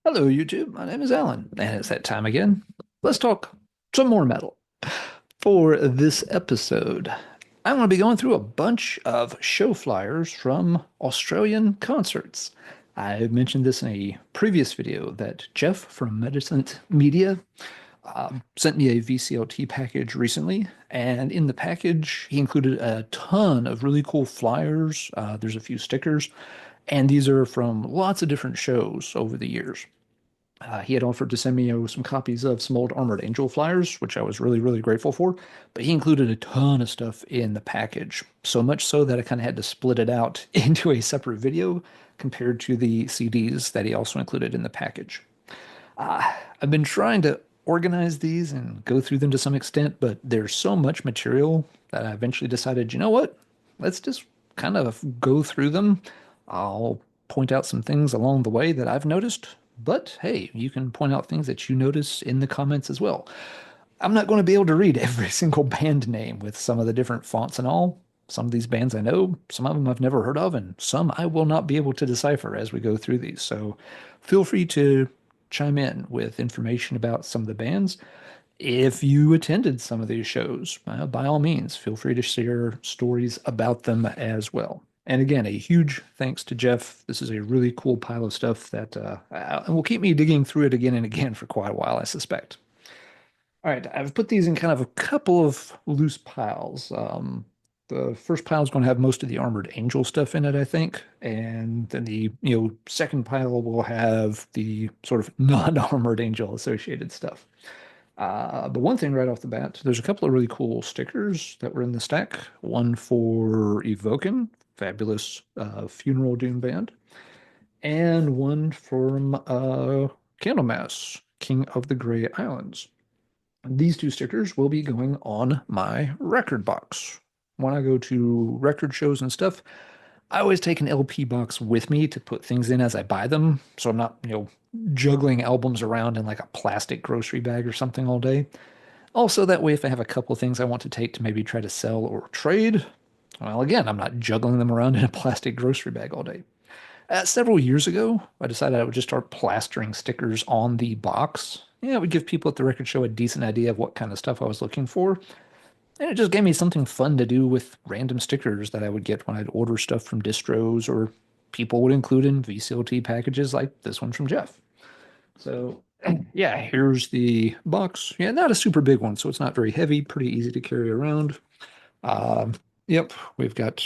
Hello, YouTube. My name is Alan, and it's that time again. Let's talk some more metal. For this episode, I'm going to be going through a bunch of show flyers from Australian concerts. I mentioned this in a previous video that Geoff from Mendicant Media sent me a VCLT package recently, and in the package, he included a ton of really cool flyers. There's a few stickers, and these are from lots of different shows over the years. He had offered to send me some copies of some old Armored Angel flyers, which I was really, really grateful for. But he included a ton of stuff in the package, so much so that I kind of had to split it out into a separate video compared to the CDs that he also included in the package. I've been trying to organize these and go through them to some extent, but there's so much material that I eventually decided, you know what? Let's just kind of go through them. I'll point out some things along the way that I've noticed, but hey, you can point out things that you notice in the comments as well. I'm not going to be able to read every single band name with some of the different fonts and all. Some of these bands I know, some of them I've never heard of, and some I will not be able to decipher as we go through these. So feel free to chime in with information about some of the bands. If you attended some of these shows, by all means, feel free to share stories about them as well. And again, a huge thanks to Geoff. This is a really cool pile of stuff that will keep me digging through it again and again for quite a while, I suspect. All right, I've put these in kind of a couple of loose piles. The first pile is going to have most of the Armored Angel stuff in it, I think, and then the second pile will have the sort of non-Armored Angel associated stuff. But one thing right off the bat, there's a couple of really cool stickers that were in the stack. One for Evoken, fabulous funeral doom band, and one from Candlemass, King of the Grey Islands. These two stickers will be going on my record box. When I go to record shows and stuff, I always take an LP box with me to put things in as I buy them, so I'm not, juggling albums around in like a plastic grocery bag or something all day. Also, that way, if I have a couple of things I want to take to maybe try to sell or trade, well, again, I'm not juggling them around in a plastic grocery bag all day. Several years ago, I decided I would just start plastering stickers on the box. Yeah, it would give people at the record show a decent idea of what kind of stuff I was looking for. And it just gave me something fun to do with random stickers that I would get when I'd order stuff from distros or people would include in VCLT packages like this one from Geoff. So, yeah, here's the box. Yeah, not a super big one, so it's not very heavy, pretty easy to carry around. Um, yep, we've got,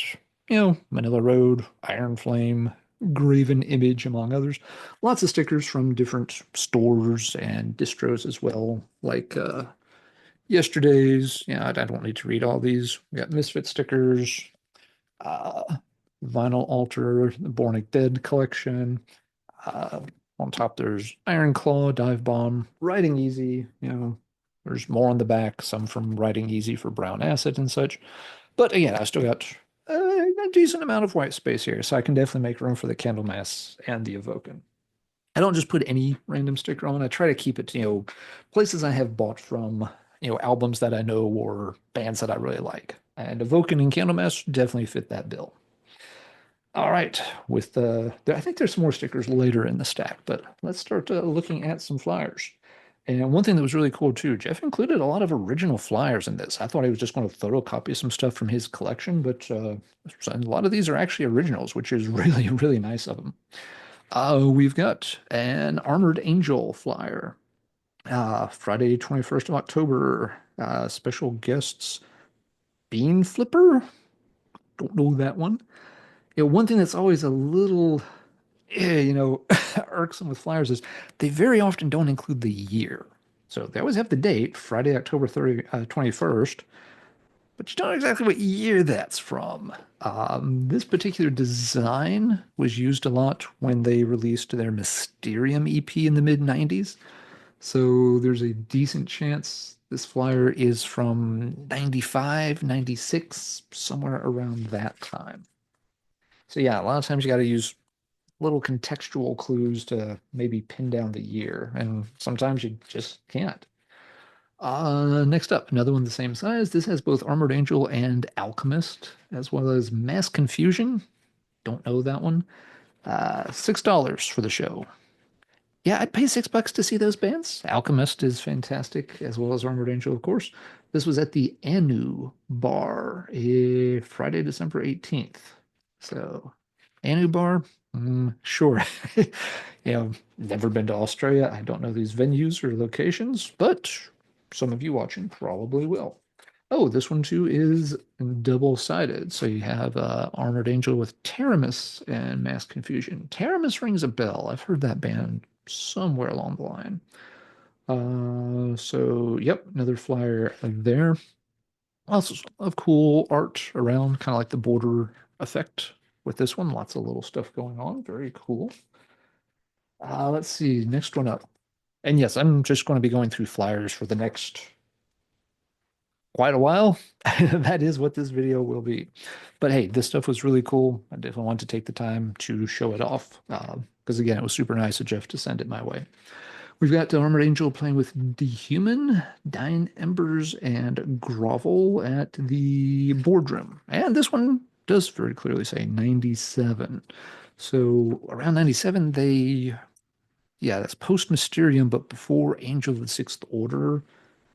Manila Road, Iron Flame, Graven Image, among others. Lots of stickers from different stores and distros as well, like yesterday's. Yeah, I don't need to read all these. We got Misfit stickers, uh, Vinyl Altar, the Born Dead collection. Uh, on top, there's Iron Claw, Dive Bomb, Riding Easy. There's more on the back, some from Riding Easy for Brown Acid and such. But again, I still got a decent amount of white space here, so I can definitely make room for the Candlemass and the Evoken. I don't just put any random sticker on. I try to keep it to, places I have bought from, albums that I know or bands that I really like. And Evoken and Candlemass definitely fit that bill. All right, I think there's some more stickers later in the stack, but let's start looking at some flyers. And one thing that was really cool too, Geoff included a lot of original flyers in this. I thought he was just going to photocopy some stuff from his collection, but a lot of these are actually originals, which is really, really nice of him. We've got an Armored Angel flyer. Friday, 21st of October. Special guests, Bean Flipper. Don't know that one. One thing that's always a little, irksome with flyers is they very often don't include the year. So they always have the date, Friday, October 21st, but you don't know exactly what year that's from. This particular design was used a lot when they released their Mysterium EP in the mid 90s. So there's a decent chance this flyer is from 95, 96, somewhere around that time. So yeah, a lot of times you got to use little contextual clues to maybe pin down the year, and sometimes you just can't. Next up, another one the same size. This has both Armored Angel and Alchemist, as well as Mass Confusion. Don't know that one. $6 for the show. Yeah, I'd pay $6 to see those bands. Alchemist is fantastic, as well as Armored Angel, of course. This was at the Anu Bar, Friday, December 18th. So, Anu Bar, sure. Never been to Australia. I don't know these venues or locations, but some of you watching probably will. Oh, this one too is double-sided. So you have Armored Angel with Taramis and Mass Confusion. Taramis rings a bell. I've heard that band somewhere along the line. So yep, another flyer there. Lots of cool art around, kind of like the border effect with this one. Lots of little stuff going on. Very cool. Let's see, next one up. And yes, I'm just going to be going through flyers for the next quite a while. That is what this video will be. But hey, this stuff was really cool. I definitely want to take the time to show it off because again, it was super nice of Geoff to send it my way. We've got Armored Angel playing with Dehuman, Dying Embers, and Grovel at the boardroom. And this one does very clearly say 97. So around 97, yeah, that's post Mysterium, but before Angel of the Sixth Order.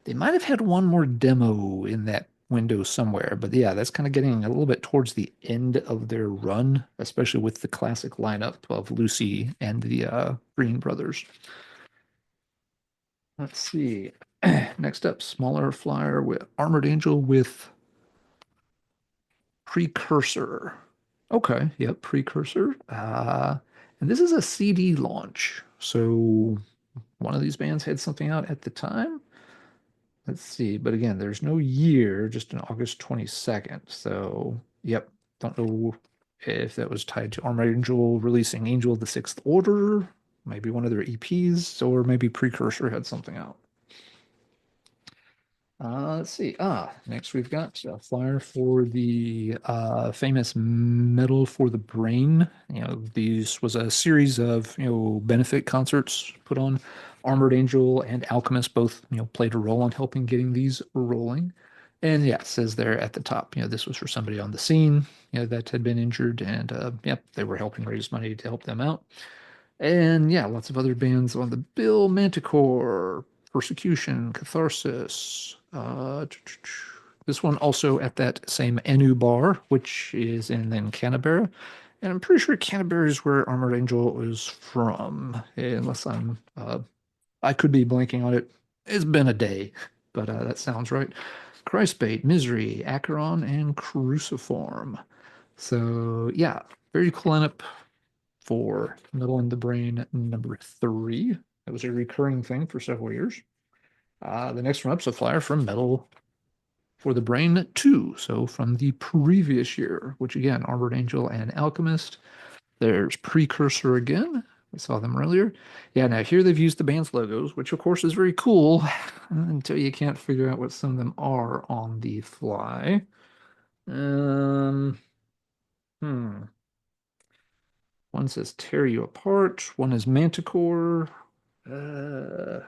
They might have had one more demo in that window somewhere, but yeah, that's kind of getting a little bit towards the end of their run, especially with the classic lineup of Lucy and the Green Brothers. Let's see. Next up, smaller flyer with Armored Angel with Precursor. Okay, yep, Precursor. And this is a CD launch. So one of these bands had something out at the time. Let's see. But again, there's no year, just an August 22nd. So, yep. Don't know if that was tied to Armored Angel releasing Angel of the Sixth Order, maybe one of their EPs, or maybe Precursor had something out. Let's see. Next we've got a flyer for the famous Metal for the Brain. These was a series of, benefit concerts put on. Armored Angel and Alchemist both, played a role in helping getting these rolling. And yeah, it says there at the top, this was for somebody on the scene, that had been injured, and yep, they were helping raise money to help them out. And yeah, lots of other bands on the bill: Manticore, Persecution, Catharsis. This one also at that same Enu bar, which is in then Canberra. And I'm pretty sure Canberra is where Armored Angel is from, unless I could be blanking on it. It's been a day, but that sounds right. Christbait, Misery, Acheron, and Cruciform. So yeah, very cool lineup for Metal in the Brain number 3. That was a recurring thing for several years. The next one up's a flyer from Metal for the Brain 2, so from the previous year, which again, Armored Angel and Alchemist. There's Precursor again. We saw them earlier. Yeah, now here they've used the band's logos, which of course is very cool until you can't figure out what some of them are on the fly. Um, hmm. One says tear you apart. One is Manticore. A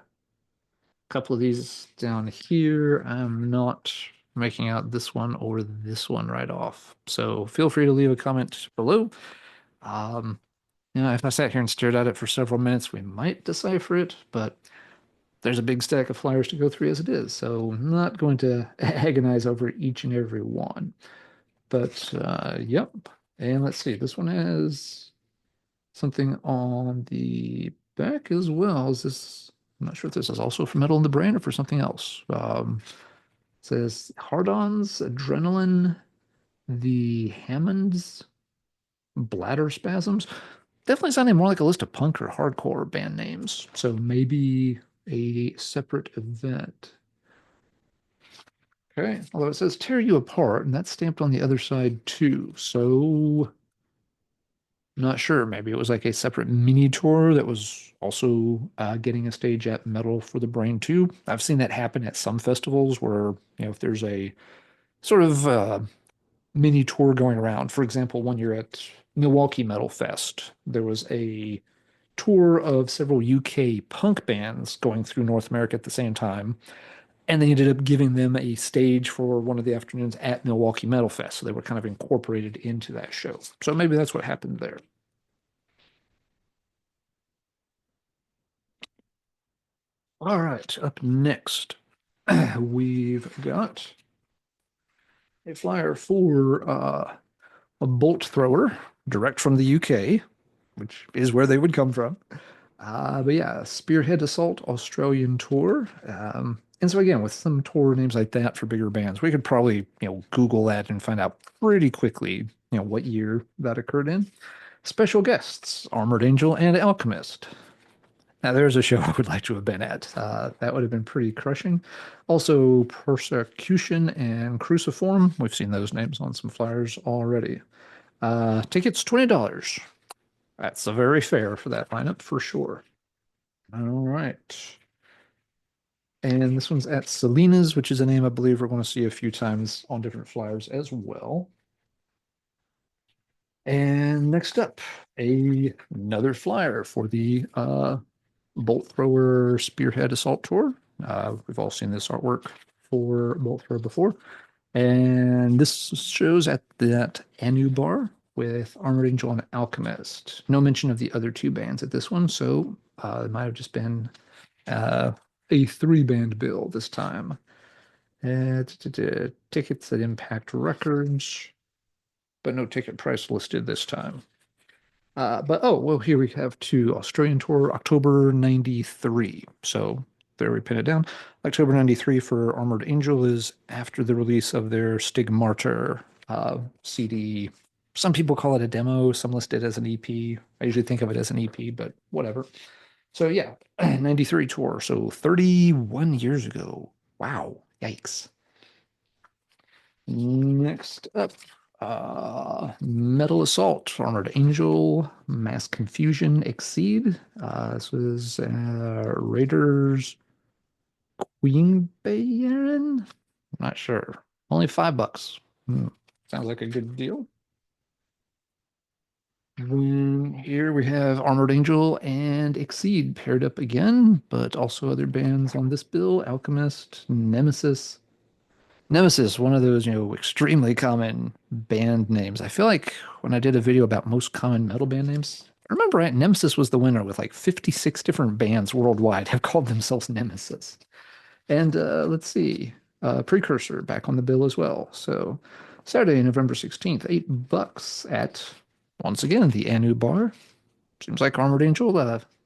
couple of these down here. I'm not making out this one or this one right off. So feel free to leave a comment below. Um, if I sat here and stared at it for several minutes, we might decipher it, but there's a big stack of flyers to go through as it is. So I'm not going to agonize over each and every one. But yep. And let's see, this one has something on the back as well. Is this? I'm not sure if this is also for Metal in the Brain or for something else. It says Hard-ons, Adrenaline, the Hammonds, Bladder Spasms. Definitely sounding more like a list of punk or hardcore band names. So maybe a separate event. Okay, although it says Tear You Apart, and that's stamped on the other side too. So not sure. Maybe it was like a separate mini tour that was also getting a stage at Metal for the Brain too. I've seen that happen at some festivals where, if there's a sort of mini tour going around. For example, one year at Milwaukee Metal Fest, there was a tour of several UK punk bands going through North America at the same time. And they ended up giving them a stage for one of the afternoons at Milwaukee Metal Fest. So they were kind of incorporated into that show. So maybe that's what happened there. All right, up next, we've got a flyer for a bolt thrower direct from the UK, which is where they would come from. But yeah, Spearhead Assault Australian tour. And so again, with some tour names like that for bigger bands, we could probably, Google that and find out pretty quickly, what year that occurred in. Special guests, Armored Angel and Alchemist. Now, there's a show I would like to have been at. That would have been pretty crushing. Also, Persecution and Cruciform. We've seen those names on some flyers already. Tickets $20. That's a very fair for that lineup for sure. All right. And this one's at Selena's, which is a name I believe we're going to see a few times on different flyers as well. And next up, another flyer for the Bolt Thrower Spearhead Assault Tour. We've all seen this artwork for Bolt Thrower before. And this shows at that Anu bar with Armored Angel and Alchemist. No mention of the other two bands at this one, so it might have just been uh, a three-band bill this time. Tickets at Impact Records, but no ticket price listed this time. But oh, well, here we have two Australian tour, October 93. So there we pin it down. October 93 for Armored Angel is after the release of their Stigmartyr CD. Some people call it a demo, some list it as an EP. I usually think of it as an EP, but whatever. So yeah, 93 tour. So 31 years ago. Wow. Yikes. Next up, Metal Assault, Armored Angel, Mass Confusion, Exceed. This was Raiders Queen Baron? I'm not sure. Only $5. Sounds like a good deal. Then here we have Armored Angel and Exceed paired up again, but also other bands on this bill, Alchemist, Nemesis. Nemesis, one of those, extremely common band names. I feel like when I did a video about most common metal band names, I remember right, Nemesis was the winner with like 56 different bands worldwide have called themselves Nemesis. And let's see, Precursor back on the bill as well. So Saturday, November 16th, $8 at, once again, the Anu Bar. Seems like Armored Angel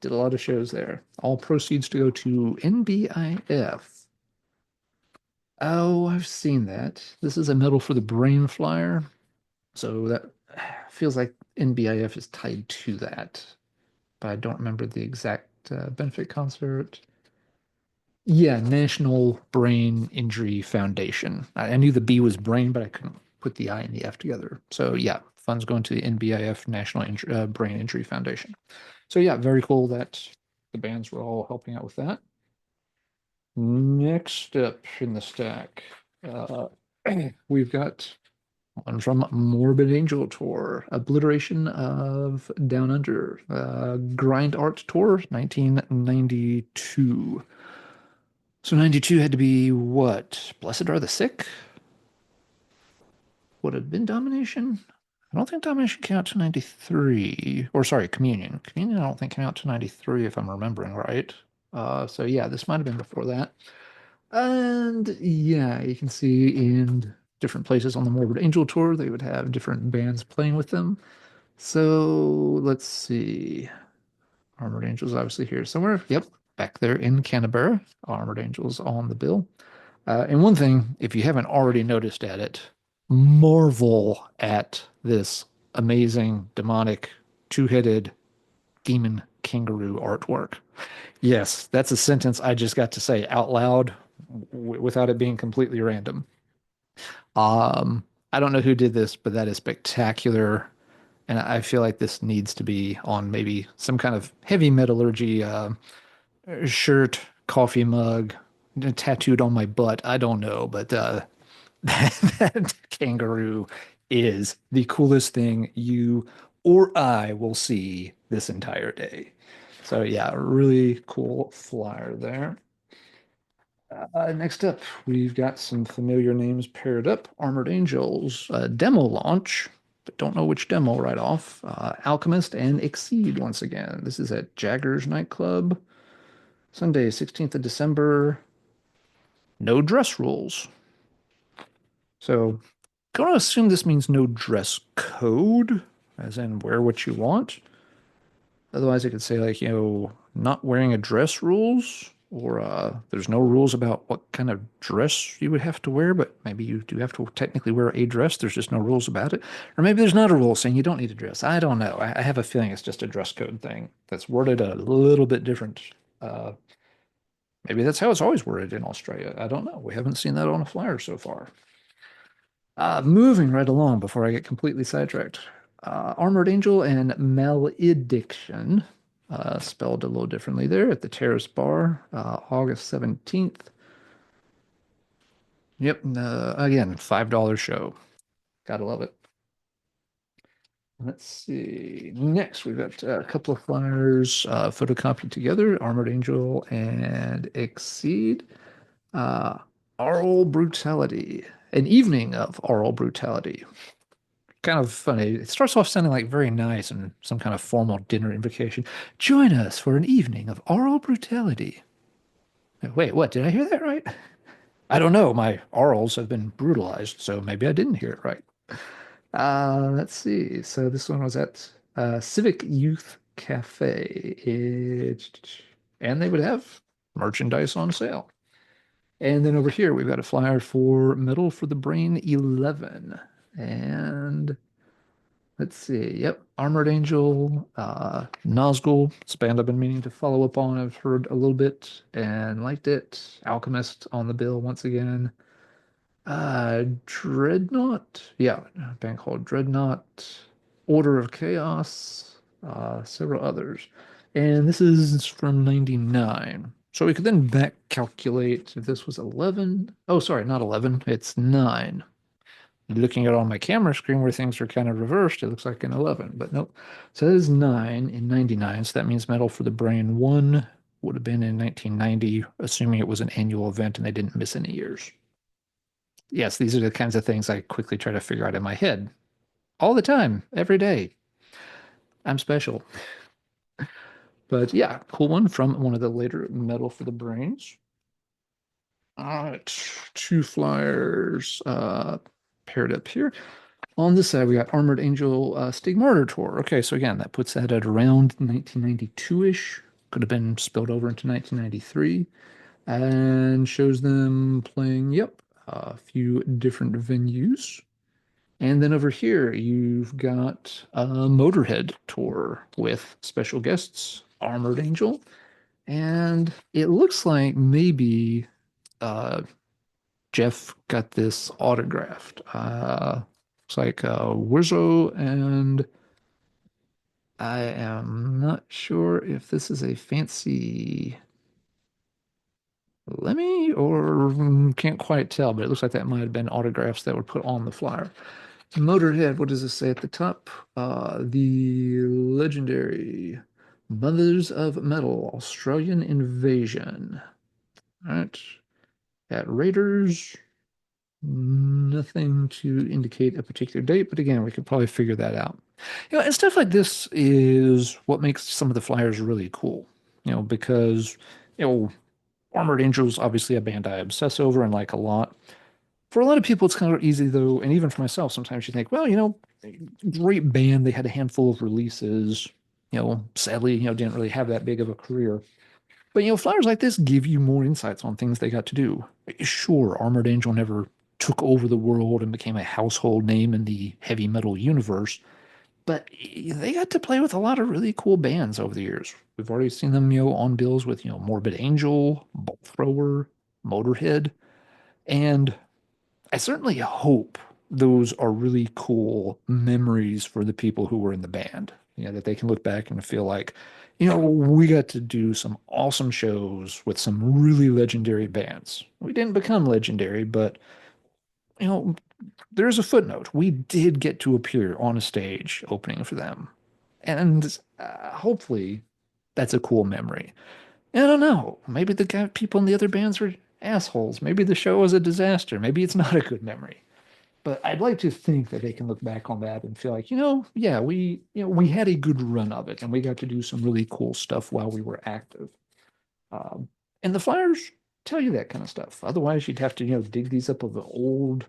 did a lot of shows there. All proceeds to go to NBIF. Oh, I've seen that. This is a Metal for the Brain flyer. So that feels like NBIF is tied to that. But I don't remember the exact benefit concert. Yeah, National Brain Injury Foundation. I knew the B was brain, but I couldn't put the I and the F together. So yeah, funds going to the NBIF National Brain Injury Foundation. So yeah, very cool that the bands were all helping out with that. Next up in the stack, uh, we've got one from Morbid Angel Tour, Obliteration of Down Under, Grind Art Tour, 1992. So 92 had to be what? Blessed Are the Sick? Would have been Domination? I don't think Domination came out to 93. Or sorry, Communion. Communion I don't think came out to 93 if I'm remembering right. So yeah, this might have been before that. And yeah, you can see in different places on the Morbid Angel Tour, they would have different bands playing with them. So let's see. Armored Angels obviously here somewhere. Yep, back there in Canberra. Armored Angels on the bill. And one thing, if you haven't already noticed at it, marvel at this amazing demonic two-headed demon kangaroo artwork. Yes, that's a sentence I just got to say out loud without it being completely random. I don't know who did this, but that is spectacular. And I feel like this needs to be on maybe some kind of heavy metallurgy shirt, coffee mug, tattooed on my butt. I don't know, but that kangaroo is the coolest thing you or I will see this entire day. So yeah, really cool flyer there. Next up, we've got some familiar names paired up. Armored Angels, demo launch, but don't know which demo right off. Alchemist and Exceed once again. This is at Jagger's nightclub. Sunday, 16th of December, no dress rules. So, gonna assume this means no dress code, as in wear what you want. Otherwise, it could say like, not wearing a dress rules, or there's no rules about what kind of dress you would have to wear, but maybe you do have to technically wear a dress. There's just no rules about it. Or maybe there's not a rule saying you don't need to dress. I don't know. I have a feeling it's just a dress code thing that's worded a little bit different. Uh, Maybe that's how it's always worded in Australia. I don't know. We haven't seen that on a flyer so far. Moving right along before I get completely sidetracked. Armored Angel and Malediction, spelled a little differently there at the Terrace Bar, August 17th. Yep, again, $5 show. Gotta love it. Let's see. Next, we've got a couple of flyers photocopied together, Armored Angel and Exceed. Uh, Oral Brutality, an evening of oral brutality. Kind of funny. It starts off sounding like very nice and some kind of formal dinner invocation. Join us for an evening of oral brutality. Wait, what? Did I hear that right? I don't know. My orals have been brutalized, so maybe I didn't hear it right. Let's see. So this one was at Civic Youth Cafe. And they would have merchandise on sale. And then over here, we've got a flyer for Metal for the Brain 11. And let's see. Yep. Armored Angel, Nazgul. It's a band I've been meaning to follow up on. I've heard a little bit and liked it. Alchemist on the bill once again. Dreadnought. Yeah, a band called Dreadnought. Order of Chaos. Several others. And this is from 99. So we could then back calculate if this was 11. Oh, sorry, not 11. It's 9. Looking at on my camera screen where things are kind of reversed, it looks like an 11, but nope. So that is 9 in 99. So that means Metal for the Brain 1 would have been in 1990, assuming it was an annual event and they didn't miss any years. Yes, these are the kinds of things I quickly try to figure out in my head all the time, every day. I'm special. But yeah, cool one from one of the later Metal for the Brains. All right, two flyers paired up here. On this side, we got Armored Angel Stigmartyr Tour. Okay, so again, that puts that at around 1992-ish. Could have been spilled over into 1993. And shows them playing, yep, a few different venues. And then over here, you've got a Motorhead tour with special guests, Armored Angel. And it looks like maybe uh, Geoff got this autographed. It's like Wizzo, and I am not sure if this is a fancy Lemmy or can't quite tell, but it looks like that might have been autographs that were put on the flyer. Motorhead, what does this say at the top? The legendary Mothers of Metal, Australian Invasion. All right. At Raiders, nothing to indicate a particular date, but again, we could probably figure that out. And stuff like this is what makes some of the flyers really cool. Because Armored Angels obviously a band I obsess over and like a lot. For a lot of people, it's kind of easy though, and even for myself, sometimes you think, well, great band. They had a handful of releases. Sadly, didn't really have that big of a career. But flyers like this give you more insights on things they got to do. Sure, Armored Angel never took over the world and became a household name in the heavy metal universe, but they got to play with a lot of really cool bands over the years. We've already seen them, on bills with, Morbid Angel, Bolt Thrower, Motorhead, and I certainly hope those are really cool memories for the people who were in the band. That they can look back and feel like, we got to do some awesome shows with some really legendary bands. We didn't become legendary, but, you know, there's a footnote. We did get to appear on a stage opening for them. And hopefully that's a cool memory. And I don't know. Maybe the people in the other bands were assholes. Maybe the show was a disaster. Maybe it's not a good memory. But I'd like to think that they can look back on that and feel like, yeah, we had a good run of it and we got to do some really cool stuff while we were active. Um, and the flyers tell you that kind of stuff. Otherwise, you'd have to, dig these up of the old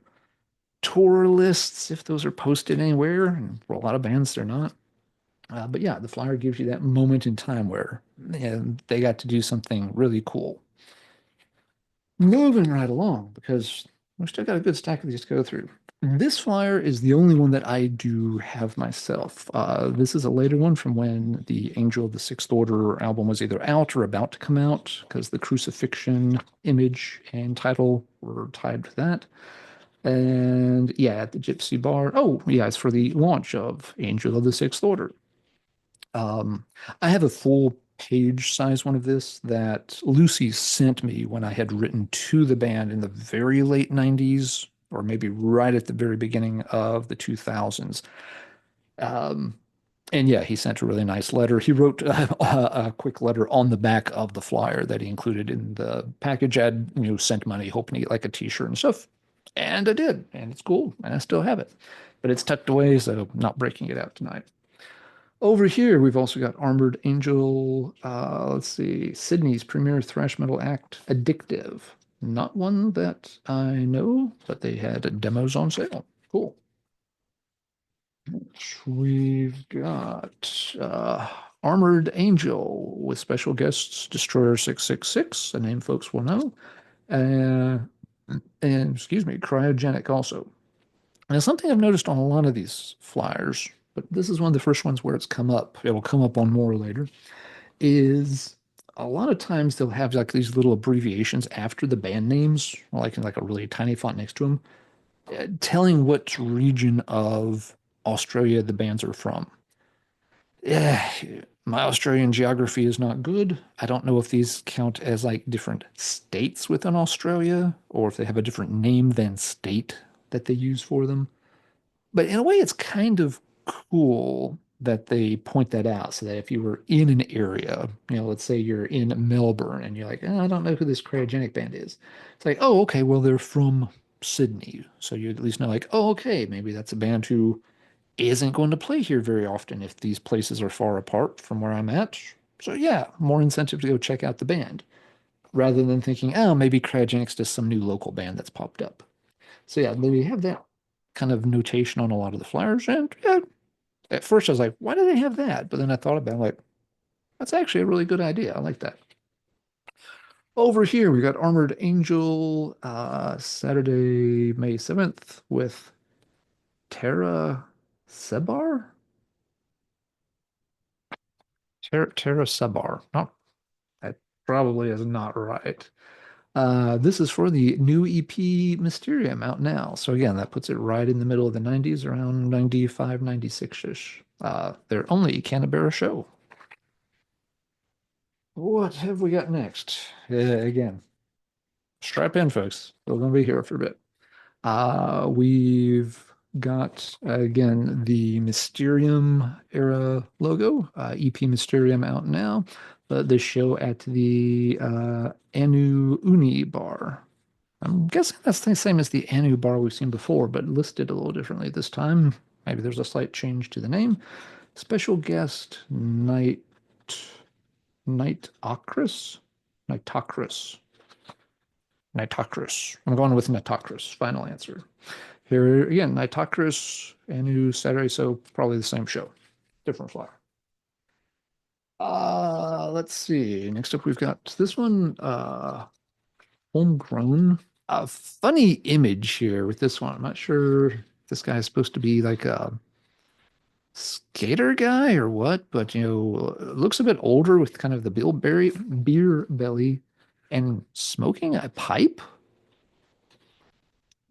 tour lists if those are posted anywhere. And for a lot of bands, they're not. But yeah, the flyer gives you that moment in time where they got to do something really cool. Moving right along because we still got a good stack of these to go through. This flyer is the only one that I do have myself. This is a later one from when the Angel of the Sixth Order album was either out or about to come out because the crucifixion image and title were tied to that. And yeah, at the Gypsy Bar. Oh, yeah, it's for the launch of Angel of the Sixth Order. Um, I have a full page size one of this that Lucy sent me when I had written to the band in the very late 90s, or maybe right at the very beginning of the 2000s. Um, and yeah, he sent a really nice letter. He wrote a quick letter on the back of the flyer that he included in the package. I'd, sent money hoping to get like a t-shirt and stuff. And I did, and it's cool, and I still have it. But it's tucked away, so I'm not breaking it out tonight. Over here, we've also got Armored Angel. Let's see, Sydney's premier thrash metal act, Addictive. Not one that I know, but they had demos on sale. Cool. We've got Armored Angel with special guests Destroyer 666, a name folks will know. Uh, and excuse me, Cryogenic also. Now, something I've noticed on a lot of these flyers, but this is one of the first ones where it's come up. It'll come up on more later. Is a lot of times they'll have like these little abbreviations after the band names, or like in like a really tiny font next to them, telling what region of Australia the bands are from. Yeah, my Australian geography is not good. I don't know if these count as like different states within Australia or if they have a different name than state that they use for them. But in a way, it's kind of cool that they point that out so that if you were in an area, let's say you're in Melbourne and you're like, oh, I don't know who this cryogenic band is. It's like, oh, okay, well, they're from Sydney. So you at least know, like, oh, okay, maybe that's a band who isn't going to play here very often if these places are far apart from where I'm at. So yeah, more incentive to go check out the band rather than thinking, oh, maybe Cryogenic's just some new local band that's popped up. So yeah, they have that kind of notation on a lot of the flyers. And yeah, at first I was like, why do they have that? But then I thought about it, like, that's actually a really good idea. I like that. Over here, we got Armored Angel Saturday, May 7th with Terra Sebar? Terra Sebar. Not, that probably is not right. This is for the new EP Mysterium out now. So again, that puts it right in the middle of the 90s, around 95, 96-ish. Their only Canberra show. What have we got next? Again, strap in, folks. We're going to be here for a bit. We've got, again, the Mysterium era logo, EP Mysterium out now. The show at the Anu Uni bar. I'm guessing that's the same as the Anu bar we've seen before, but listed a little differently this time. Maybe there's a slight change to the name. Special guest, Nitocris? Nitocris. Nitocris. I'm going with Nitocris. Final answer. Here again, Nitocris, Anu, Saturday, so probably the same show. Different flyer. Let's see. Next up, we've got this one, Homegrown. A funny image here with this one. I'm not sure if this guy is supposed to be like a skater guy or what, but looks a bit older with kind of the beer belly and smoking a pipe.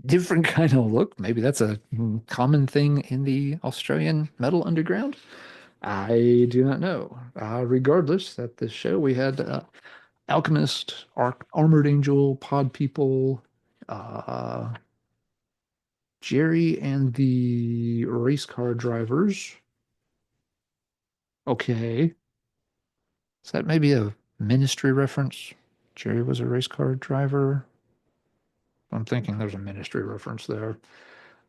Different kind of look. Maybe that's a common thing in the Australian metal underground. I do not know. Regardless, at this show we had Alchemist, Armored Angel, Pod People, uh, Jerry and the race car drivers. Okay. Is that maybe a ministry reference? Jerry was a race car driver. I'm thinking there's a ministry reference there.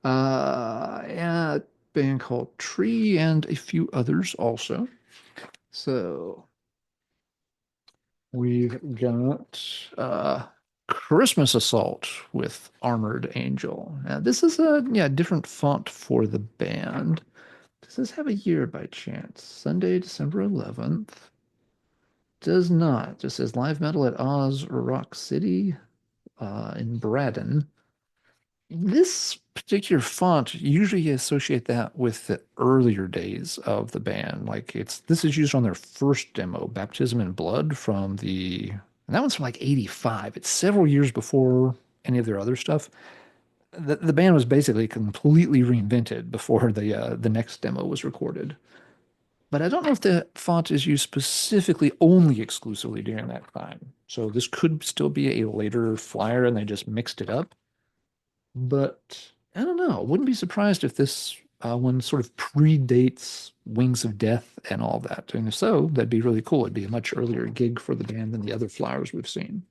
Yeah, a band called Tree and a few others also. So We've got Christmas Assault with Armored Angel. Now, this is a different font for the band. Does this have a year by chance? Sunday, December 11th. Does not. Just says live metal at Oz Rock City in Braddon. This particular font, usually you associate that with the earlier days of the band. Like this is used on their first demo, Baptism in Blood and that one's from like 85. It's several years before any of their other stuff. The band was basically completely reinvented before the next demo was recorded. But I don't know if the font is used specifically only exclusively during that time. So this could still be a later flyer and they just mixed it up. But I don't know. Wouldn't be surprised if this one sort of predates Wings of Death and all that. And if so, that'd be really cool. It'd be a much earlier gig for the band than the other flyers we've seen.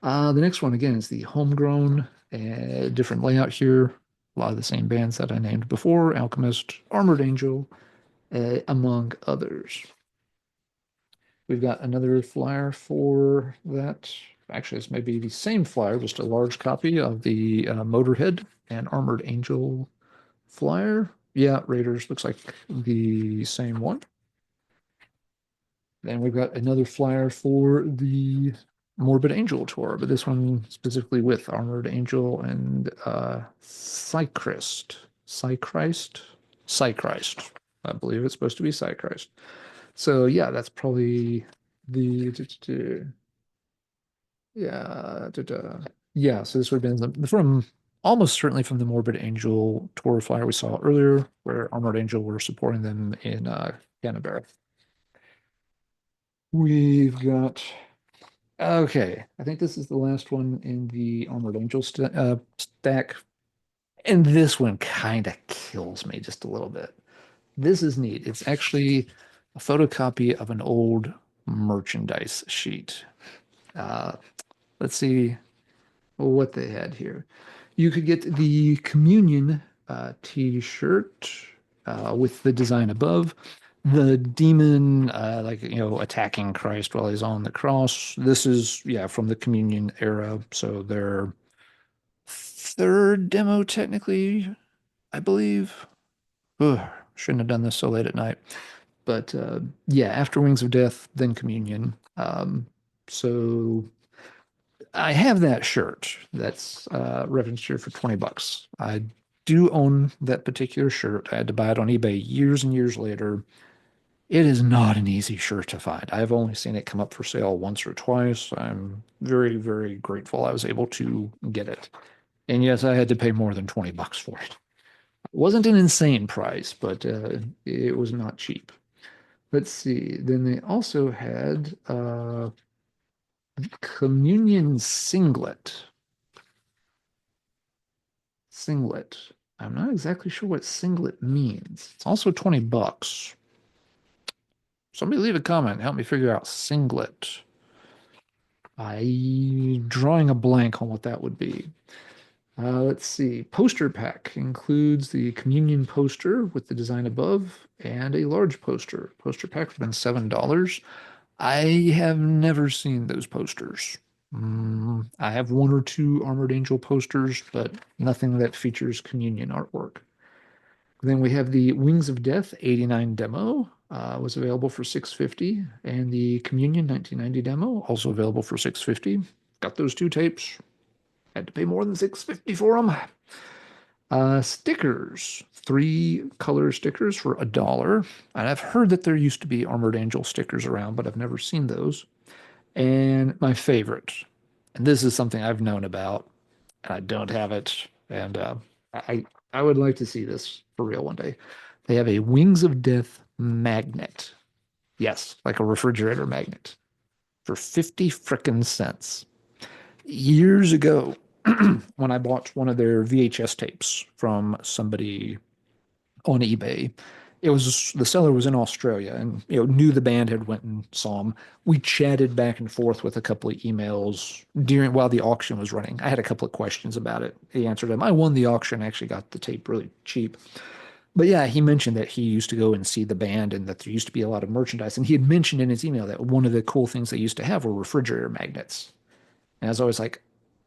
The next one, again, is the Homegrown, different layout here. A lot of the same bands that I named before, Alchemist, Armored Angel, among others. We've got another flyer for that. Actually, this may be the same flyer, just a large copy of the Motorhead and Armored Angel flyer. Yeah, Raiders looks like the same one. Then we've got another flyer for the Morbid Angel tour, but this one specifically with Armored Angel and Psychrist. Psychrist? Psychrist. I believe it's supposed to be Psychrist. So yeah, that's probably the yeah, yeah. So this would have been from almost certainly from the Morbid Angel tour flyer we saw earlier, where Armored Angel were supporting them in Canterbury. We've got okay. I think this is the last one in the Armored Angel stack, and this one kind of kills me just a little bit. This is neat. It's actually a photocopy of an old merchandise sheet. Uh, let's see what they had here. You could get the communion t-shirt with the design above. The demon, attacking Christ while he's on the cross. This is, yeah, from the communion era. So their third demo, technically, I believe. Ugh, shouldn't have done this so late at night. But yeah, after Wings of Death, then Communion. So I have that shirt. That's referenced here for 20 bucks. I do own that particular shirt. I had to buy it on eBay years and years later. It is not an easy shirt to find. I've only seen it come up for sale once or twice. I'm very, very grateful I was able to get it. And yes, I had to pay more than 20 bucks for it. It wasn't an insane price, but it was not cheap. Let's see. Then they also had Communion Singlet. Singlet. I'm not exactly sure what singlet means. It's also 20 bucks. Somebody leave a comment. Help me figure out singlet. I'm drawing a blank on what that would be. Let's see. Poster pack includes the communion poster with the design above and a large poster. Poster pack would have been $7. I have never seen those posters. I have one or two Armored Angel posters, but nothing that features communion artwork. Then we have the Wings of Death 89 demo, was available for $6.50, and the Communion 1990 demo, also available for $6.50. Got those two tapes. Had to pay more than $6.50 for them. Stickers, 3-color stickers for $1. And I've heard that there used to be Armored Angel stickers around, but I've never seen those. And my favorite, and this is something I've known about, and I don't have it, and I would like to see this for real one day. They have a Wings of Death magnet. Yes, like a refrigerator magnet for 50 frickin' cents. Years ago, when I bought one of their VHS tapes from somebody on eBay, it was the seller was in Australia and knew the band, had went and saw them. We chatted back and forth with a couple of emails while the auction was running. I had a couple of questions about it. He answered them. I won the auction, actually got the tape really cheap. But yeah, he mentioned that he used to go and see the band and that there used to be a lot of merchandise. And he had mentioned in his email that one of the cool things they used to have were refrigerator magnets. And I was always like,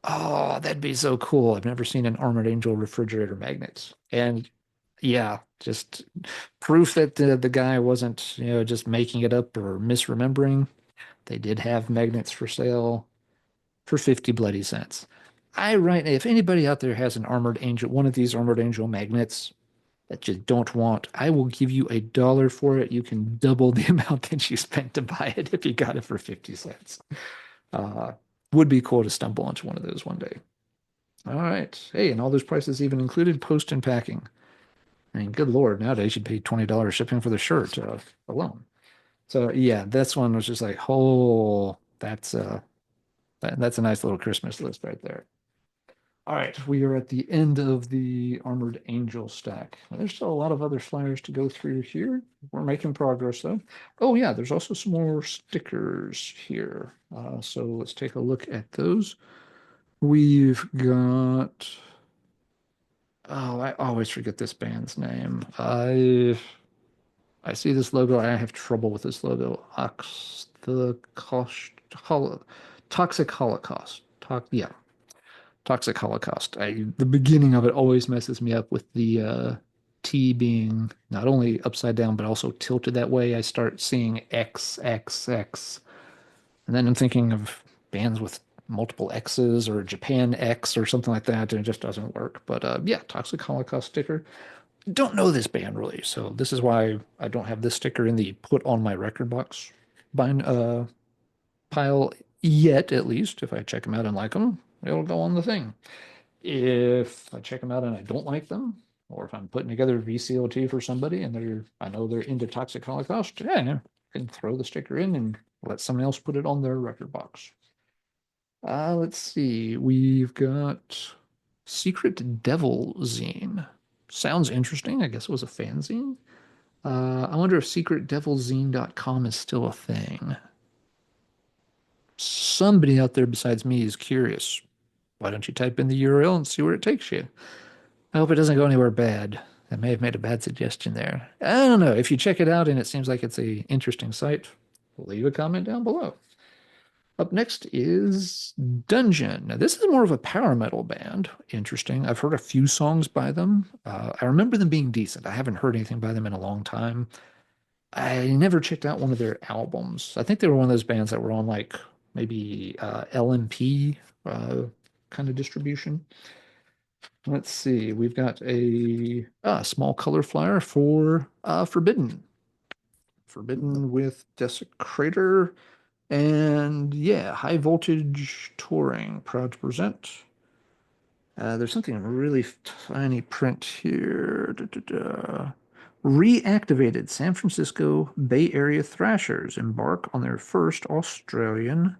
oh, that'd be so cool. I've never seen an Armored Angel refrigerator magnets. And yeah, just proof that the guy wasn't, just making it up or misremembering. They did have magnets for sale for 50 bloody cents. If anybody out there has an Armored Angel, one of these Armored Angel magnets that you don't want, I will give you $1 for it. You can double the amount that you spent to buy it if you got it for 50 cents. Uh, would be cool to stumble onto one of those one day. All right. Hey, and all those prices even included post and packing. I mean, good Lord, nowadays you'd pay $20 shipping for the shirt alone. So yeah, this one was just like, oh, that's a nice little Christmas list right there. All right, we are at the end of the Armored Angel stack. There's still a lot of other flyers to go through here. We're making progress though. Oh yeah, there's also some more stickers here. So let's take a look at those. We've got, oh, I always forget this band's name. I see this logo. I have trouble with this logo. Toxic Holocaust. Yeah, Toxic Holocaust. The beginning of it always messes me up with the T being not only upside down but also tilted that way. I start seeing X X X, and then I'm thinking of bands with multiple X's or Japan X or something like that, and it just doesn't work. But yeah, Toxic Holocaust sticker. Don't know this band really, so this is why I don't have this sticker in the put on my record box bind pile yet. At least if I check them out and like them, it'll go on the thing. If I check them out and I don't like them, or if I'm putting together VCLT for somebody and I know they're into Toxic Holocaust, yeah, I can throw the sticker in and let someone else put it on their record box. Let's see. We've got Secret Devil Zine. Sounds interesting. I guess it was a fanzine. I wonder if secretdevilzine.com is still a thing. Somebody out there besides me is curious. Why don't you type in the URL and see where it takes you? I hope it doesn't go anywhere bad. I may have made a bad suggestion there. I don't know. If you check it out and it seems like it's a interesting site, leave a comment down below. Up next is Dungeon. Now, this is more of a power metal band. Interesting. I've heard a few songs by them. I remember them being decent. I haven't heard anything by them in a long time. I never checked out one of their albums. I think they were one of those bands that were on like maybe LMP kind of distribution. Let's see. We've got a small color flyer for Forbidden. Forbidden with Desecrator. And yeah, High Voltage Touring, proud to present. There's something really tiny print here. Reactivated San Francisco Bay Area Thrashers embark on their first Australian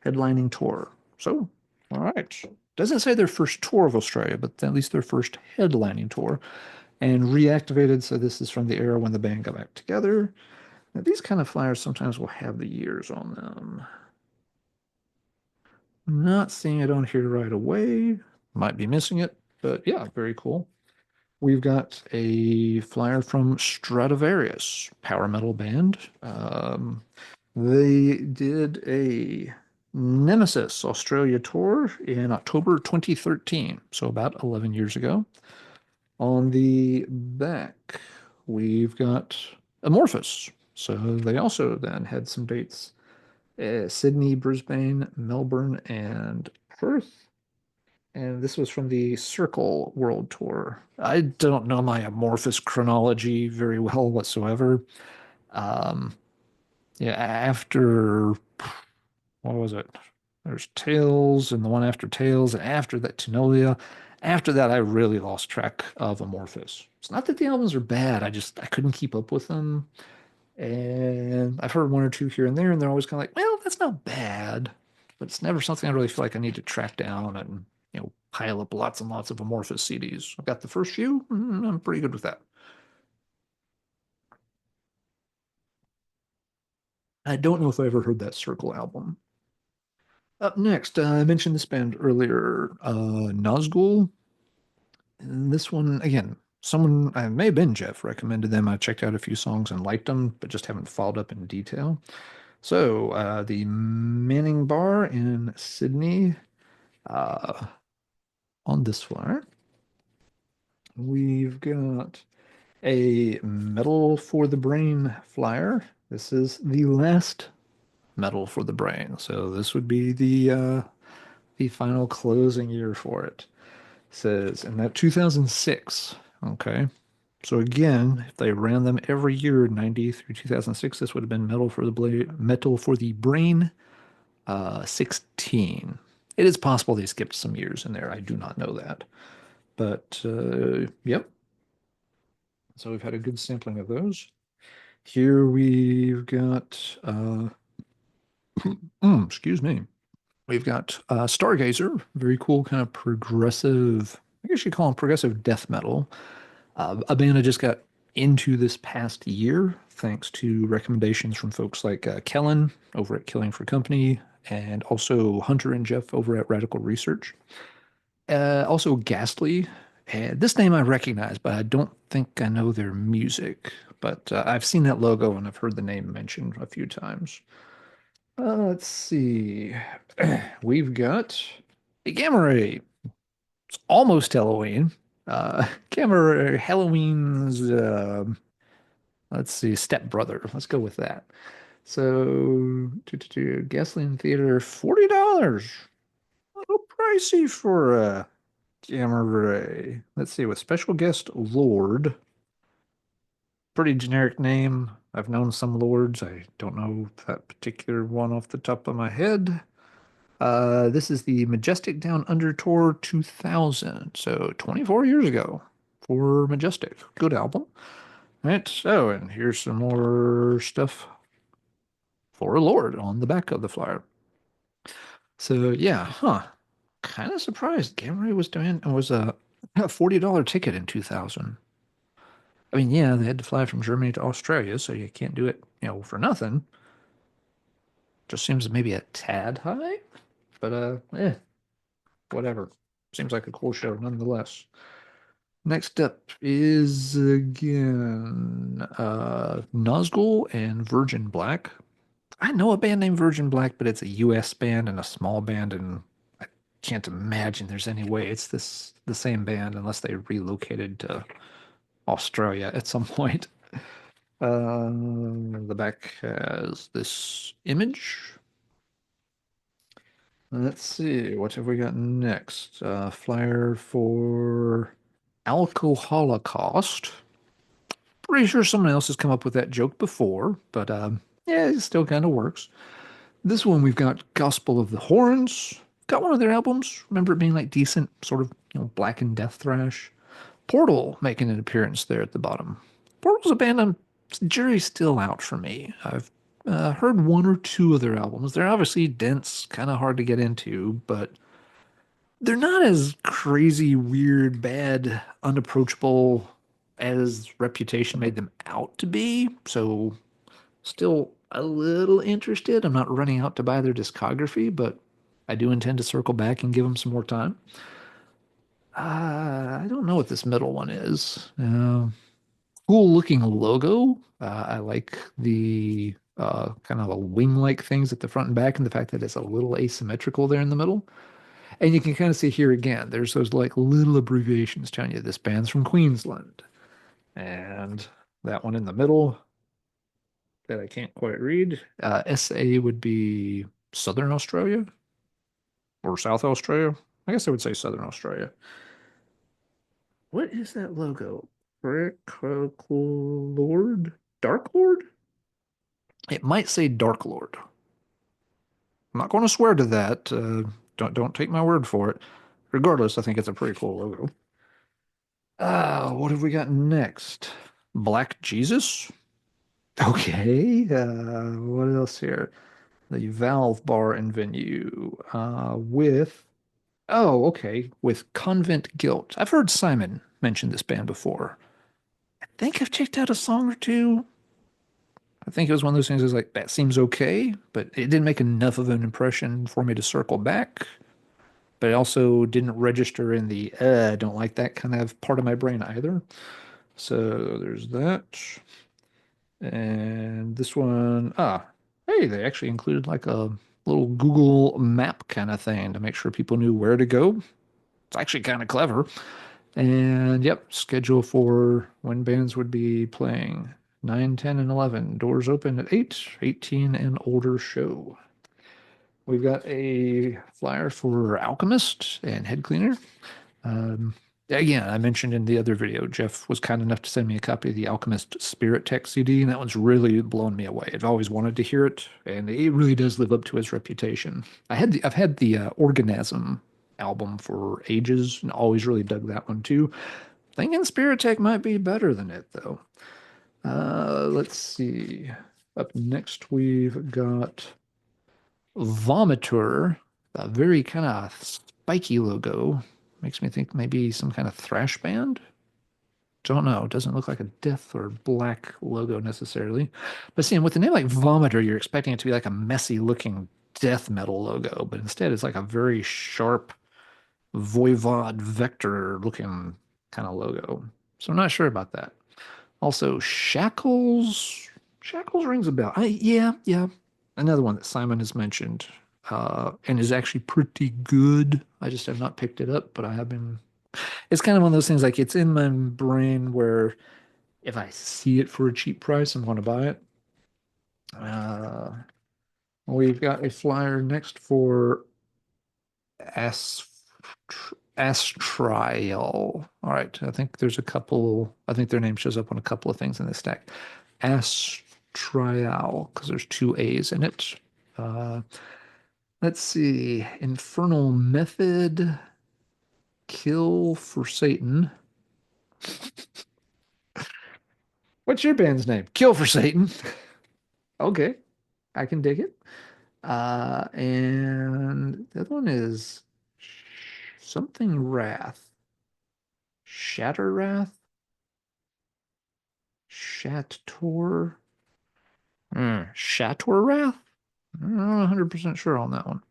headlining tour. So, all right. Doesn't say their first tour of Australia, but at least their first headlining tour. And reactivated, so this is from the era when the band got back together. Now, these kind of flyers sometimes will have the years on them. Not seeing it on here right away. Might be missing it, but yeah, very cool. We've got a flyer from Stradivarius, power metal band. They did a Nemesis Australia tour in October 2013, so about 11 years ago. On the back, we've got Amorphous. So they also then had some dates: Sydney, Brisbane, Melbourne, and Perth. And this was from the Circle World Tour. I don't know my Amorphous chronology very well whatsoever. Um, yeah, after what was it? There's Tails and the one after Tails, and after that, Tenolia. After that, I really lost track of Amorphous. It's not that the albums are bad, I couldn't keep up with them. And I've heard one or two here and there, and they're always kind of like, well, that's not bad, but it's never something I really feel like I need to track down and, pile up lots and lots of Amorphous CDs. I've got the first few, I'm pretty good with that. I don't know if I ever heard that Circle album. Up next, I mentioned this band earlier, Nazgul. And this one, again, someone, I may have been Geoff, recommended them. I checked out a few songs and liked them, but just haven't followed up in detail. So, the Manning Bar in Sydney, uh, on this flyer, we've got a Metal for the Brain flyer. This is the last Metal for the Brain, so this would be the final closing year for it. Says in that 2006. Okay. So again, if they ran them every year, 90 through 2006, this would have been Metal for the Brain 16. It is possible they skipped some years in there. I do not know that. But yep. So we've had a good sampling of those. Here we've got excuse me. We've got Stargazer, very cool kind of progressive, I guess you call them progressive death metal. A band I just got into this past year, thanks to recommendations from folks like Kellen over at Killing for Company, and also Hunter and Geoff over at Radical Research. Also Ghastly. And this name I recognize, but I don't think I know their music. But I've seen that logo and I've heard the name mentioned a few times. Let's see. We've got a Gamma Ray. It's almost Halloween. Gamma Ray, Halloween's, let's see, stepbrother. Let's go with that. So, Gasoline Theater, $40. A little pricey for a Gamma Ray. Let's see, with special guest Lord. Pretty generic name. I've known some Lords. I don't know that particular one off the top of my head. This is the Majestic Down Under Tour 2000, so 24 years ago for Majestic. Good album. All right, so, and here's some more stuff for Lord on the back of the flyer. So, yeah, kind of surprised Gamma Ray was a $40 ticket in 2000. I mean, yeah, they had to fly from Germany to Australia, so you can't do it, for nothing. Just seems maybe a tad high, but whatever. Seems like a cool show nonetheless. Next up is again Nazgul and Virgin Black. I know a band named Virgin Black, but it's a US band and a small band, and I can't imagine there's any way it's the same band unless they relocated to Australia at some point. The back has this image. Let's see, what have we got next? Flyer for Alco Holocaust. Pretty sure someone else has come up with that joke before, but yeah, it still kind of works. This one we've got Gospel of the Horns. Got one of their albums. Remember it being like decent, sort of, black and death thrash. Portal making an appearance there at the bottom. Portal's a band jury's still out for me. I've heard one or two of their albums. They're obviously dense, kind of hard to get into, but they're not as crazy, weird, bad, unapproachable as Reputation made them out to be. So, still a little interested. I'm not running out to buy their discography, but I do intend to circle back and give them some more time. I don't know what this middle one is. Cool looking logo. I like the kind of a wing-like things at the front and back, and the fact that it's a little asymmetrical there in the middle. And you can kind of see here again, there's those like little abbreviations telling you this band's from Queensland. And that one in the middle that I can't quite read. SA would be Southern Australia or South Australia. I guess I would say Southern Australia. What is that logo? Lord? Dark Lord? It might say Dark Lord. I'm not going to swear to that. Don't take my word for it. Regardless, I think it's a pretty cool logo. What have we got next? Black Jesus? Okay. What else here? The Valve Bar and Venue. Okay, with Convent Guilt. I've heard Simon mention this band before. I think I've checked out a song or two. I think it was one of those things that's like, that seems okay, but it didn't make enough of an impression for me to circle back. but it also didn't register in the I don't like that kind of part of my brain either. So there's that. And this one, hey, they actually included like a little Google map kind of thing to make sure people knew where to go. It's actually kind of clever. And yep, schedule for when bands would be playing 9, 10, and 11. Doors open at 8, 18 and older show. We've got a flyer for Alchemist and Head Cleaner. Um, again, I mentioned in the other video, Geoff was kind enough to send me a copy of the Alchemist Spirit Tech CD, and that one's really blown me away. I've always wanted to hear it, and it really does live up to its reputation. I've had the Organism album for ages, and always really dug that one too. Thinking Spirit Tech might be better than it though. Let's see. Up next, we've got Vomitor, a very kind of spiky logo. Makes me think maybe some kind of thrash band. Don't know. Doesn't look like a death or black logo necessarily. But seeing with a name like Vomitor, you're expecting it to be like a messy looking death metal logo, but instead it's like a very sharp voivod vector looking kind of logo. So I'm not sure about that. Also, Shackles. Shackles rings a bell. Yeah. Another one that Simon has mentioned, and is actually pretty good. I just have not picked it up, but I have been. It's kind of one of those things like it's in my brain where if I see it for a cheap price, I'm going to buy it. Uh, we've got a flyer next for Ast Astrial. All right, I think there's a couple. I think their name shows up on a couple of things in this stack. Astrial, because there's two A's in it. Uh, let's see. Infernal Method, Kill for Satan. What's your band's name? Kill for Satan. Okay, I can dig it. And the other one is something Wrath. Shatter Wrath? Shator? Shator Wrath? I'm not 100% sure on that one.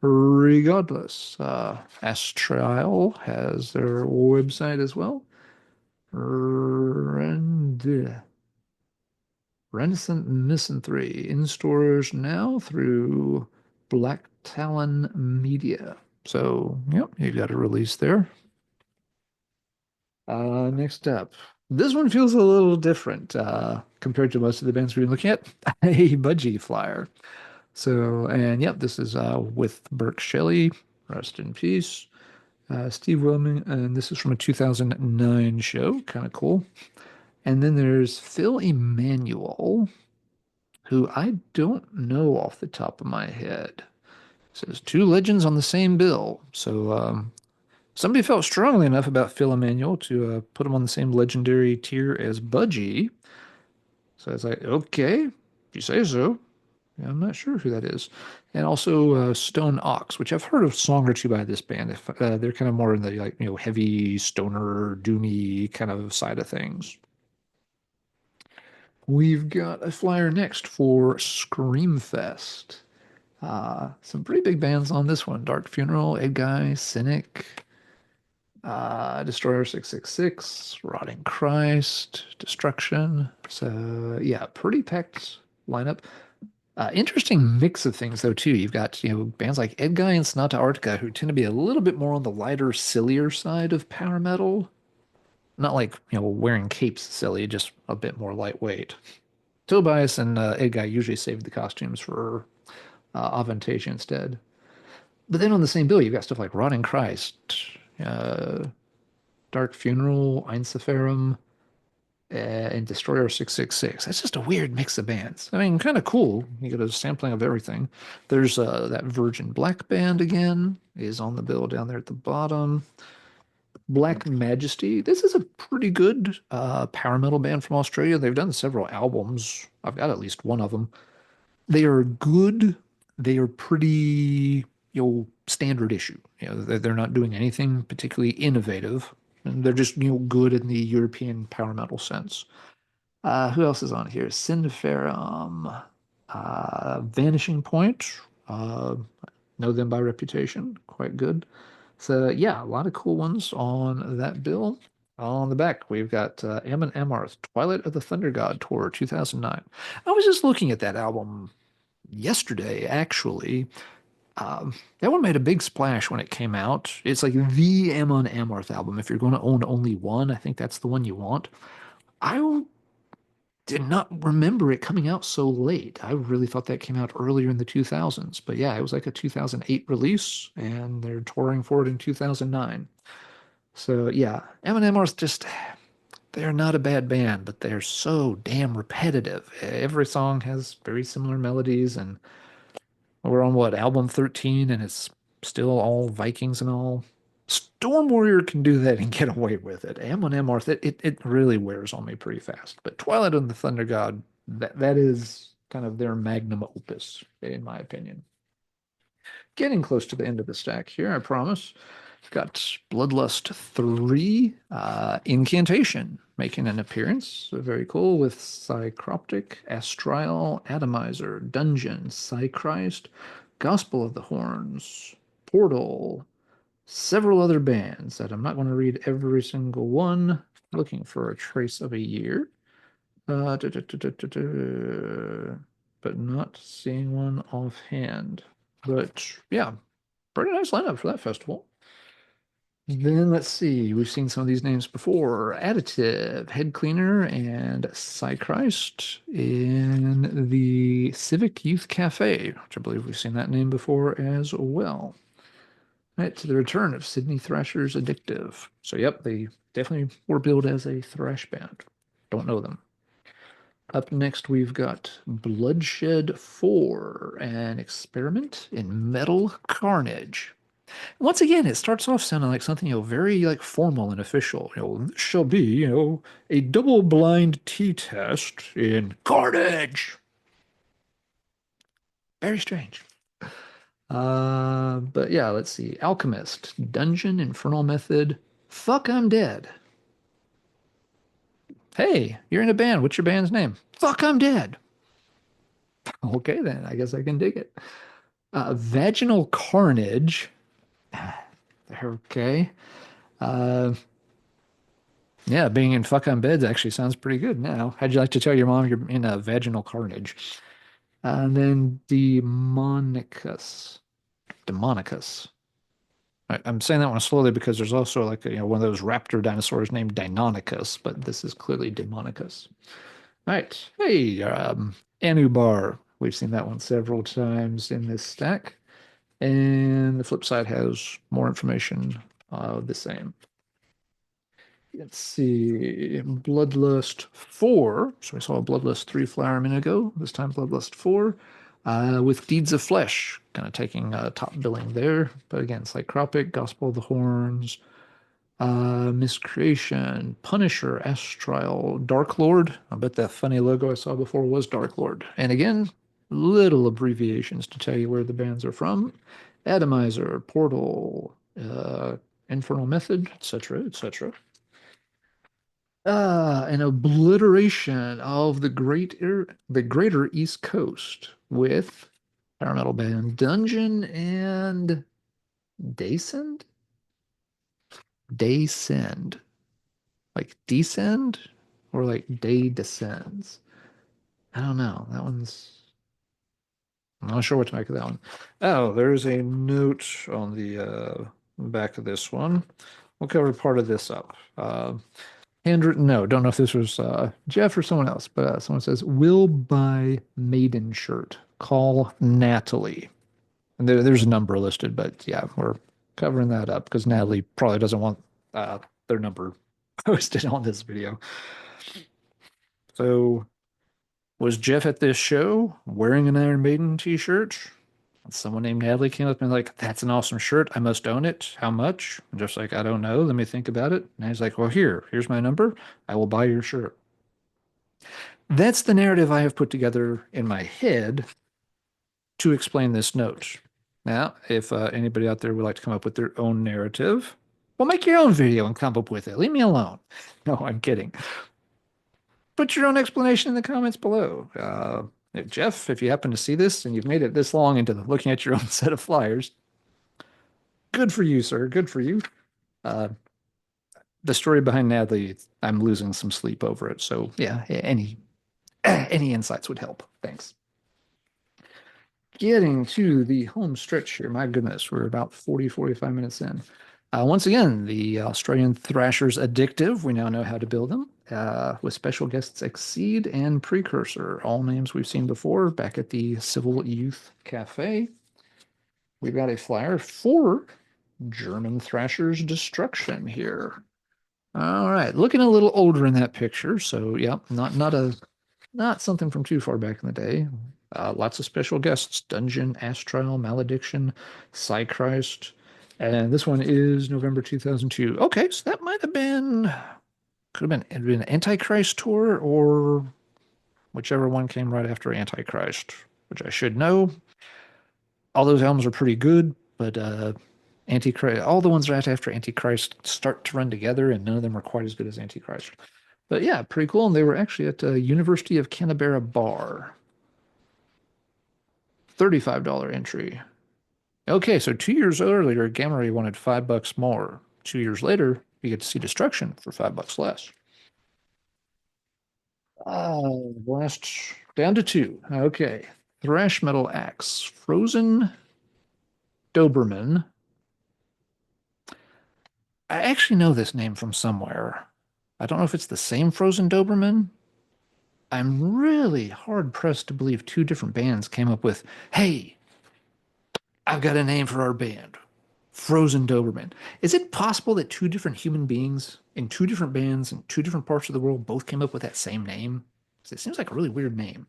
Regardless, Astral has their website as well. Rend Renaissance Missing 3 in stores now through Black Talon Media. So, yep, you got a release there. Next up, this one feels a little different compared to most of the bands we've been looking at. A Budgie flyer. So, and yep, this is with Burke Shelley, rest in peace. Steve Wilman, and this is from a 2009 show, kind of cool. And then there's Phil Emanuel, who I don't know off the top of my head. It says two legends on the same bill. So somebody felt strongly enough about Phil Emanuel to put him on the same legendary tier as Budgie. So it's like, okay, if you say so. Yeah, I'm not sure who that is. And also Stone Ox, which I've heard a song or two by this band. If they're kind of more in the like heavy stoner doomy kind of side of things. We've got a flyer next for Screamfest. Some pretty big bands on this one: Dark Funeral, Edguy, Cynic, Destroyer 666, Rotting Christ, Destruction. So yeah, pretty packed lineup. Interesting mix of things though too. You've got bands like Edguy and Sonata Arctica who tend to be a little bit more on the lighter, sillier side of power metal. Not like wearing capes silly, just a bit more lightweight. Tobias and Edguy usually saved the costumes for Avantasia instead. But then on the same bill, you've got stuff like Rotting Christ, uh, Dark Funeral, Einseferum, and Destroyer 666. That's just a weird mix of bands. I mean, kind of cool. You get a sampling of everything. There's that Virgin Black band again is on the bill down there at the bottom. Black Majesty. This is a pretty good power metal band from Australia. They've done several albums. I've got at least one of them. They are good. They are pretty, standard issue. They're not doing anything particularly innovative. And they're just, good in the European power metal sense. Who else is on here? Cindeferum, Vanishing Point, know them by reputation. Quite good. So yeah, a lot of cool ones on that bill. On the back, we've got Amon Amarth, Twilight of the Thunder God Tour 2009. I was just looking at that album yesterday, actually. That one made a big splash when it came out. It's like the Amon Amarth album. If you're going to own only one, I think that's the one you want. I did not remember it coming out so late. I really thought that came out earlier in the 2000s. But yeah, it was like a 2008 release, and they're touring for it in 2009. So yeah, Eminem are just, they're not a bad band, but they're so damn repetitive. Every song has very similar melodies, and we're on what, album 13, and it's still all Vikings and all. Storm Warrior can do that and get away with it. Eminem Arth, it really wears on me pretty fast. But Twilight of the Thunder God, that is kind of their magnum opus, in my opinion. Getting close to the end of the stack here, I promise. We've got Bloodlust 3, Incantation, making an appearance. So very cool with Psychroptic, Astral, Atomizer, Dungeon, Psychrist, Gospel of the Horns, Portal, several other bands that I'm not going to read every single one. Looking for a trace of a year. But not seeing one offhand. But yeah, pretty nice lineup for that festival. Then let's see, we've seen some of these names before. Additive, Head Cleaner, and Psychrist in the Civic Youth Cafe, which I believe we've seen that name before as well. Right, to the return of Sydney Thrasher's Addictive. So yep, they definitely were billed as a thrash band. Don't know them. Up next, we've got Bloodshed 4, an experiment in metal carnage. Once again, it starts off sounding like something, very like formal and official. This shall be, a double-blind T-test in carnage. Very strange. But yeah, let's see. Alchemist, Dungeon, Infernal Method, Fuck, I'm Dead. Hey, you're in a band. What's your band's name? Fuck, I'm Dead. Okay, then. I guess I can dig it. Vaginal Carnage. Okay. Uh, yeah, being in Fuck on Beds actually sounds pretty good now. How'd you like to tell your mom you're in a vaginal carnage? And then Demonicus. Demonicus. I'm saying that one slowly because there's also like one of those raptor dinosaurs named Deinonychus, but this is clearly Demonicus. All right. Hey, Anubar. We've seen that one several times in this stack. And the flip side has more information the same. Let's see. Bloodlust 4. So we saw a Bloodlust 3 flyer a minute ago. This time Bloodlust 4 with Deeds of Flesh, kind of taking top billing there. But again, it's like Cropic, Gospel of the Horns, Miscreation, Punisher, Astral, Dark Lord. I bet that funny logo I saw before was Dark Lord. And again, little abbreviations to tell you where the bands are from. Atomizer, Portal, Infernal Method, etc., etc. An obliteration of the greater East Coast with power metal band Dungeon and Descend? Descend. Like descend or like day descends. I don't know. I'm not sure what to make of that one. Oh, there's a note on the back of this one. We'll cover part of this up. Handwritten note. Don't know if this was Geoff or someone else, but someone says, "Will buy maiden shirt. Call Natalie." And there's a number listed, but yeah, we're covering that up because Natalie probably doesn't want their number posted on this video. So, was Geoff at this show wearing an Iron Maiden t-shirt? Someone named Natalie came up and like, "That's an awesome shirt. I must own it. How much?" I'm just like, "I don't know. Let me think about it." And he's like, "Well, here's my number. I will buy your shirt." That's the narrative I have put together in my head to explain this note. Now, if anybody out there would like to come up with their own narrative, well, make your own video and come up with it. Leave me alone. No, I'm kidding. Put your own explanation in the comments below. Geoff, if you happen to see this and you've made it this long into looking at your own set of flyers, good for you, sir. Good for you. Uh, the story behind Natalie, I'm losing some sleep over it. So yeah, any insights would help. Thanks. Getting to the home stretch here. My goodness, we're about 45 minutes in. Once again, the Australian Thrashers Addictive. We now know how to build them with special guests Exceed and Precursor. All names we've seen before back at the Civil Youth Cafe. We've got a flyer for German Thrashers Destruction here. All right, looking a little older in that picture. So yeah, not something from too far back in the day. Lots of special guests: Dungeon, Astral, Malediction, Psychrist, and this one is November 2002. Okay, so that might have been it'd been Antichrist tour or whichever one came right after Antichrist, which I should know. All those albums are pretty good, but Antichrist, all the ones right after Antichrist start to run together, and none of them are quite as good as Antichrist. But yeah, pretty cool. And they were actually at University of Canberra Bar. $35 entry. Okay, so 2 years earlier, Gamma Ray wanted $5 more. 2 years later, you get to see Destruction for $5 less. Last down to two. Okay. Thrash Metal Axe. Frozen Doberman. I actually know this name from somewhere. I don't know if it's the same Frozen Doberman. I'm really hard pressed to believe two different bands came up with, hey, I've got a name for our band, Frozen Doberman. Is it possible that two different human beings in two different bands in two different parts of the world both came up with that same name? 'Cause it seems like a really weird name.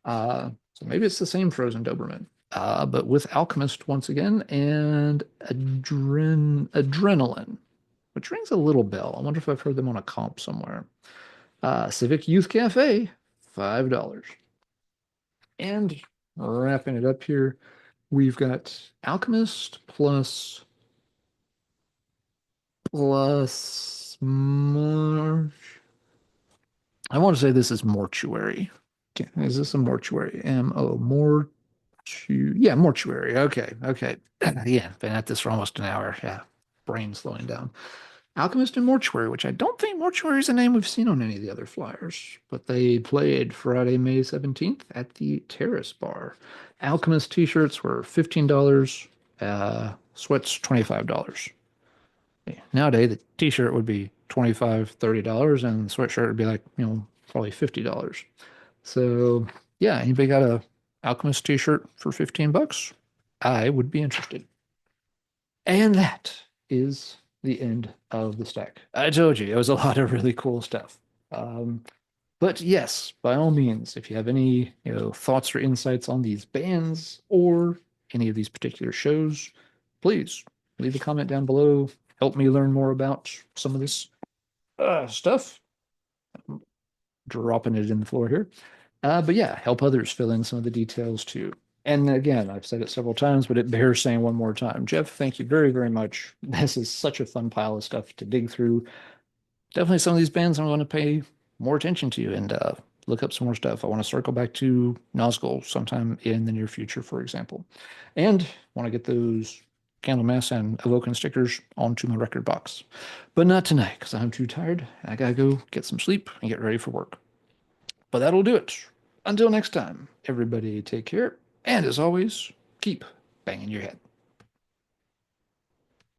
So maybe it's the same Frozen Doberman, but with Alchemist once again and Adrenaline, which rings a little bell. I wonder if I've heard them on a comp somewhere. Civic Youth Cafe, $5. And wrapping it up here, we've got Alchemist plus March. I want to say this is Mortuary. Okay, is this a Mortuary? Yeah, Mortuary. Okay, okay. Yeah, been at this for almost an hour. Yeah, brain slowing down. Alchemist and Mortuary, which I don't think Mortuary is a name we've seen on any of the other flyers, but they played Friday, May 17th at the Terrace Bar. Alchemist t-shirts were $15, sweats $25. Yeah, nowadays, the t-shirt would be $25, $30, and the sweatshirt would be like, probably $50. So, yeah, anybody got a Alchemist t-shirt for 15 bucks? I would be interested. And that is the end of the stack. I told you it was a lot of really cool stuff. But yes, by all means, if you have any thoughts or insights on these bands or any of these particular shows, please leave a comment down below. Help me learn more about some of this stuff. I'm dropping it in the floor here. But yeah, help others fill in some of the details too. And again, I've said it several times, but it bears saying one more time. Geoff, thank you very, very much. This is such a fun pile of stuff to dig through. Definitely some of these bands I'm going to pay more attention to and look up some more stuff. I want to circle back to Nazgul sometime in the near future, for example. And want to get those Candlemass and Evoken stickers onto my record box. But not tonight, because I'm too tired. I gotta go get some sleep and get ready for work. But that'll do it. Until next time, everybody take care. And as always, keep banging your head.